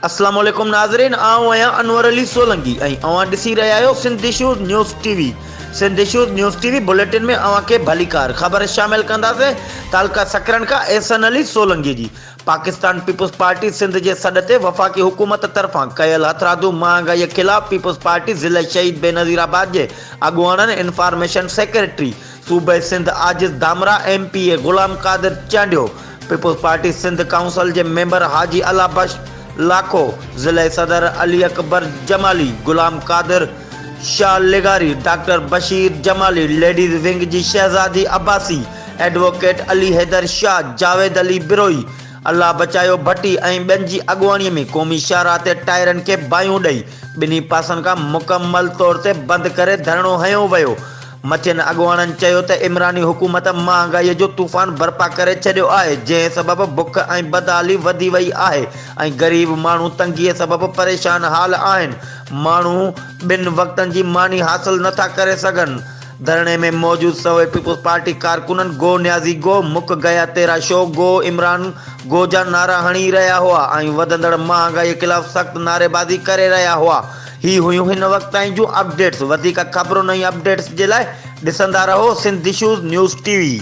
अस्सलाम वालेकुम नाज़रीन, आऊं आहियां अनवर अली सोलंकी ऐं अवां ॾिसी रहिया आहियो Sindh issues news TV. Sindh issues news TV bulletin में अवां खे भलीकार ख़बर शामिल कंदासीं। तालका सकरन का एहसन अली सोलंकी जी पाकिस्तान पीपुल्स पार्टी सिंध जे सॾ ते वफ़ाक़ी हुकूमत तरफ़ां कयल हथरादू महांगाई ख़िलाफ़ पीपुल्स पार्टी ज़िले शहीद बेनज़ीराबाद जे अॻुवाननि इंफॉर्मेशन सेक्रेटरी सूबे Sindh Ajiz Dhamra MPA Ghulam Qadir Chandio, people's party Sindh council के मेंबर हाजी अला बख्श लाखो, जिले सदर अली अकबर जमाली, गुलाम कादिर शाह लिगारी, doctor Bashir Jamali, ladies wing जी शहजादी अब्बासी, एडवोकेट अली हैदर शाह, जावेद अली बिरोई, अल्लाह बचायो भट्टी ऐं ॿियनि जी अॻुवाणीअ में क़ौमी शाहराह ते टायरनि खे बायूं ॾेई ॿिन्ही पासनि खां मुकमल तौर ते बंदि करे धरणो हयो वियो। मथियनि अॻुवाणनि चयो त इमरानी हुकूमत महांगाईअ जो तूफ़ान बर्पा करे छॾियो आहे, जंहिं सबबि बुख ऐं बदहाली वधी वई आहे ऐं ग़रीब माण्हू तंगीअ सबबि परेशान हाल आहिनि। माण्हू ॿिनि वक़्तनि जी मानी हासिल नथा करे सघनि। धरणे में मौजूद सवे पीपुल्स पार्टी कारकुननि गो न्याज़ी गो, मुक गया तेरा शो, गो इमरान गो जा नारा हणी रहिया हुआ ऐं वधंदड़ महांगाई ख़िलाफ़ सख़्त नारेबाज़ी करे रहिया हुआ। ही हुयूं हिन वक़्त ताईं जूं अपडेट्स। वधीक ख़बरुनि ऐं अपडेट्स जे लाइ ॾिसंदा रहो सिंध इशूज़ न्यूज़ टीवी।